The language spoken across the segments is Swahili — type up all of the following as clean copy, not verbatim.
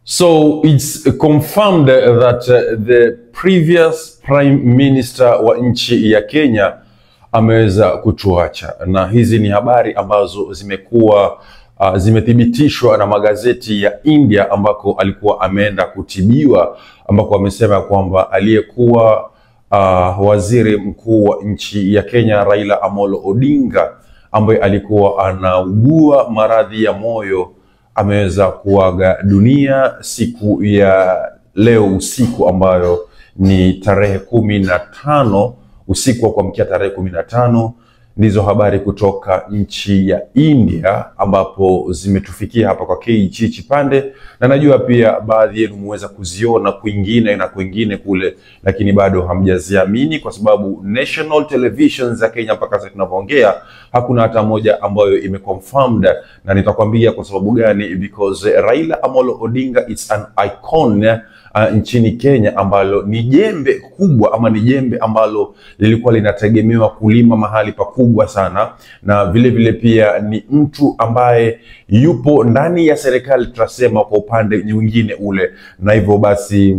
So it's confirmed that the previous Prime Minister wa nchi ya Kenya ameweza kutuacha, na hizi ni habari ambazo zimekuwa zimethibitishwa na magazeti ya India ambako alikuwa ameenda kutibiwa, ambako amesema kwamba aliyekuwa waziri mkuu wa nchi ya Kenya Raila Amolo Odinga, ambaye alikuwa anaugua maradhi ya moyo, ameweza kuaga dunia siku ya leo usiku, ambayo ni tarehe 15 usiku wa kuamkia tarehe 15. Ndizo habari kutoka nchi ya India ambapo zimetufikia hapa kwa KG Chipande, na najua pia baadhi yenu muweza kuziona kwingine na kwingine kule, lakini bado hamjaziamini kwa sababu national television za Kenya mpaka sasa tunavyoongea hakuna hata moja ambayo imeconfirmed, na nitakwambia kwa sababu gani. Because Raila Amolo Odinga is an icon nchini Kenya, ambalo ni jembe kubwa ama ni jembe ambalo lilikuwa linategemewa kulima mahali pakubwa sana, na vile vile pia ni mtu ambaye yupo ndani ya serikali tunasema kwa upande mwingine ule, na hivyo basi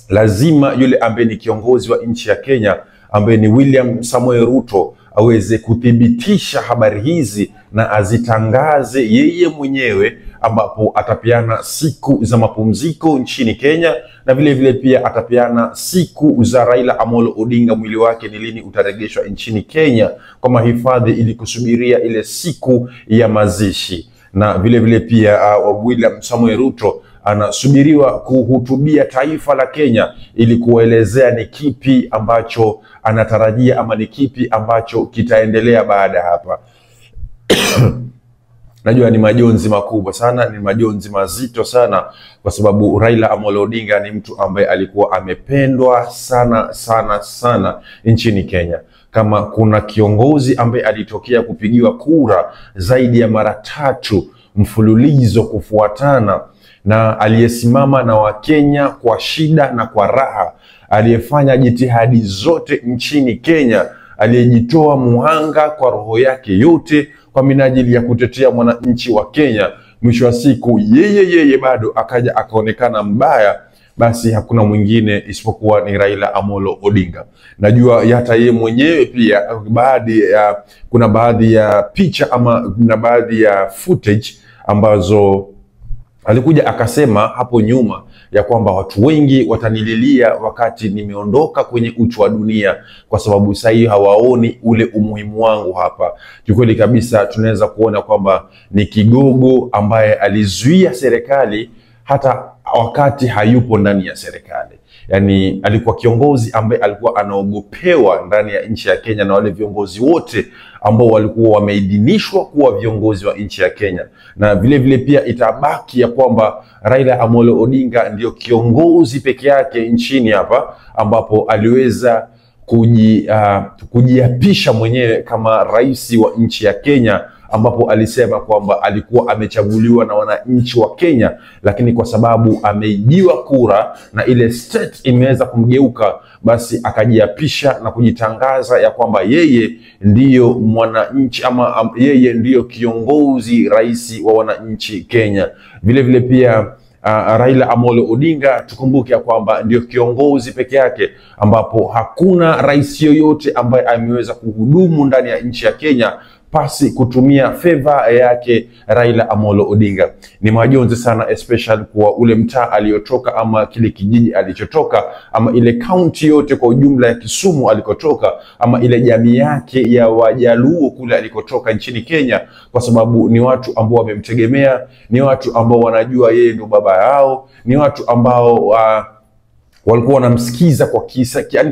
lazima yule ambaye ni kiongozi wa nchi ya Kenya ambaye ni William Samoei Ruto aweze kuthibitisha habari hizi na azitangaze yeye mwenyewe, ambapo atapeana siku za mapumziko nchini Kenya, na vile vile pia atapeana siku za Raila Amolo Odinga mwili wake ni lini utaregeshwa nchini Kenya kwa mahifadhi, ili kusubiria ile siku ya mazishi. Na vile vile pia William Samoei Ruto anasubiriwa kuhutubia taifa la Kenya ili kuelezea ni kipi ambacho anatarajia ama ni kipi ambacho kitaendelea baada hapa. Najua ni majonzi makubwa sana, ni majonzi mazito sana, kwa sababu Raila Amolo Odinga ni mtu ambaye alikuwa amependwa sana sana sana nchini Kenya. Kama kuna kiongozi ambaye alitokea kupigiwa kura zaidi ya mara 3 mfululizo kufuatana, na aliyesimama na Wakenya kwa shida na kwa raha, aliyefanya jitihadi zote nchini Kenya, aliyejitoa muhanga kwa roho yake yote kwa minajili ya kutetea mwananchi wa Kenya, mwisho wa siku yeye bado akaja akaonekana mbaya, basi hakuna mwingine isipokuwa ni Raila Amolo Odinga. Najua hata yeye mwenyewe pia kuna baadhi ya picha ama na baadhi ya footage ambazo alikuja akasema hapo nyuma ya kwamba watu wengi watanililia wakati nimeondoka kwenye uchu wa dunia, kwa sababu sasa hivi hawaoni ule umuhimu wangu hapa. Kikweli kabisa tunaweza kuona kwamba ni kigogo ambaye alizuia serikali hata wakati hayupo ndani ya serikali. Yani alikuwa kiongozi ambaye alikuwa anaogopewa ndani ya nchi ya Kenya na wale viongozi wote ambao walikuwa wameidhinishwa kuwa viongozi wa nchi ya Kenya. Na vile vile pia itabaki ya kwamba Raila Amolo Odinga ndio kiongozi peke yake nchini hapa ambapo aliweza kujiapisha mwenyewe kama rais wa nchi ya Kenya, ambapo alisema kwamba alikuwa amechaguliwa na wananchi wa Kenya, lakini kwa sababu ameibiwa kura na ile state imeweza kumgeuka, basi akajiapisha na kujitangaza ya kwamba yeye ndiyo mwananchi ama yeye ndiyo kiongozi rais wa wananchi Kenya. Vile vile pia Raila Amolo Odinga tukumbuke ya kwamba ndio kiongozi peke yake ambapo hakuna rais yoyote ambaye ameweza kuhudumu ndani ya nchi ya Kenya pasi kutumia favor yake Raila Amolo Odinga. Ni majonzi sana, especially kwa ule mtaa aliyotoka ama kile kijiji alichotoka ama ile county yote kwa ujumla ya Kisumu alikotoka ama ile jamii yake ya Wajaluo kule alikotoka nchini Kenya, kwa sababu ni watu ambao wamemtegemea, ni watu ambao wanajua yeye ndio baba yao, ni watu ambao walikuwa wanamsikiza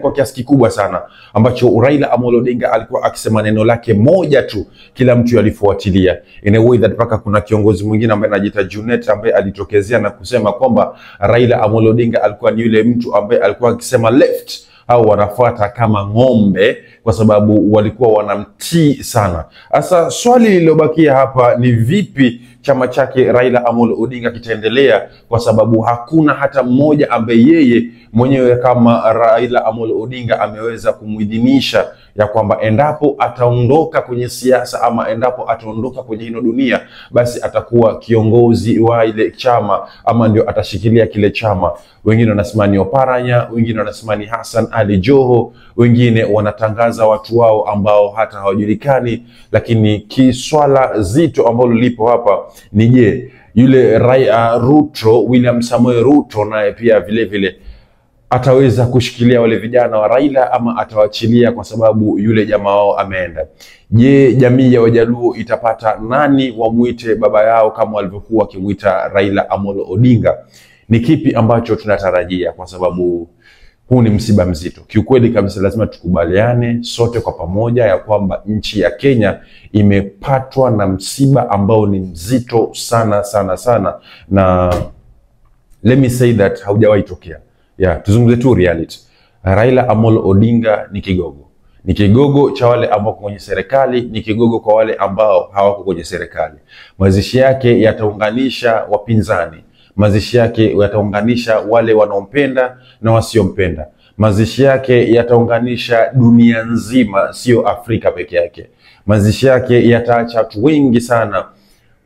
kwa kiasi kikubwa sana, ambacho Raila Amolo Odinga alikuwa akisema neno lake moja tu kila mtu alifuatilia. In a way that paka kuna kiongozi mwingine ambaye anajiita Junet ambaye alitokezea na kusema kwamba Raila Amolo Odinga alikuwa ni yule mtu ambaye alikuwa akisema left au wanafuata kama ng'ombe, kwa sababu walikuwa wanamtii sana. Sasa swali lililobakia hapa ni vipi chama chake Raila Amolo Odinga kitaendelea, kwa sababu hakuna hata mmoja ambaye yeye mwenyewe kama Raila Amolo Odinga ameweza kumuidhinisha ya kwamba endapo ataondoka kwenye siasa ama endapo ataondoka kwenye hino dunia, basi atakuwa kiongozi wa ile chama ama ndio atashikilia kile chama. Wengine wanasema ni Oparanya, wengine wanasema ni Hassan Ali Joho, wengine wanatangaza watu wao ambao hata hawajulikani. Lakini kiswala zito ambalo lipo hapa ni je, yule Ruto, William Samoei Ruto naye pia vile vile ataweza kushikilia wale vijana wa Raila ama atawachilia kwa sababu yule jamaa wao ameenda? Je, jamii ya Wajaluo itapata nani wamuite baba yao kama walivyokuwa wakimuita Raila Amolo Odinga? Ni kipi ambacho tunatarajia? Kwa sababu huu ni msiba mzito. Kiukweli kabisa lazima tukubaliane sote kwa pamoja ya kwamba nchi ya Kenya imepatwa na msiba ambao ni mzito sana sana sana, na let me say that haujawahi tokea. Tuzungumze tu reality. Raila Amolo Odinga ni kigogo. Ni kigogo cha wale ambao kwenye serikali, ni kigogo kwa wale ambao hawako kwenye serikali. Mazishi yake yataunganisha wapinzani. Mazishi yake yataunganisha wale wanaompenda na wasiompenda. Mazishi yake yataunganisha dunia nzima, sio Afrika peke yake. Mazishi yake yataacha watu wengi sana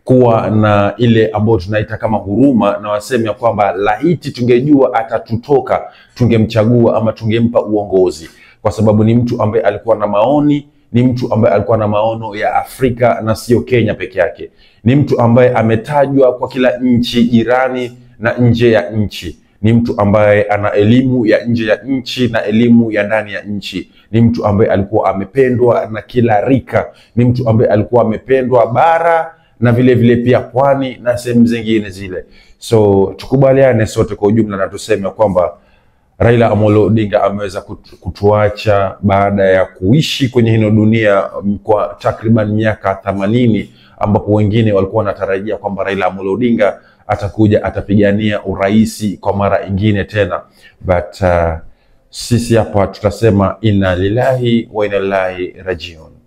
kuwa na ile ambayo tunaita kama huruma, na waseme ya kwamba laiti tungejua atatutoka tungemchagua ama tungempa uongozi, kwa sababu ni mtu ambaye alikuwa na maoni, ni mtu ambaye alikuwa na maono ya Afrika na sio Kenya peke yake. Ni mtu ambaye ametajwa kwa kila nchi jirani na nje ya nchi. Ni mtu ambaye ana elimu ya nje ya nchi na elimu ya ndani ya nchi. Ni mtu ambaye alikuwa amependwa na kila rika. Ni mtu ambaye alikuwa amependwa bara na vile vile pia pwani na sehemu zingine zile. So tukubaliane sote kwa ujumla na tuseme kwamba Raila Amolo Odinga ameweza kutuacha baada ya kuishi kwenye hino dunia kwa takriban miaka 80, ambapo wengine walikuwa wanatarajia kwamba Raila Amolo Odinga atakuja atapigania uraisi kwa mara ingine tena. But sisi hapa tutasema inna lillahi wa inna ilaihi rajiun.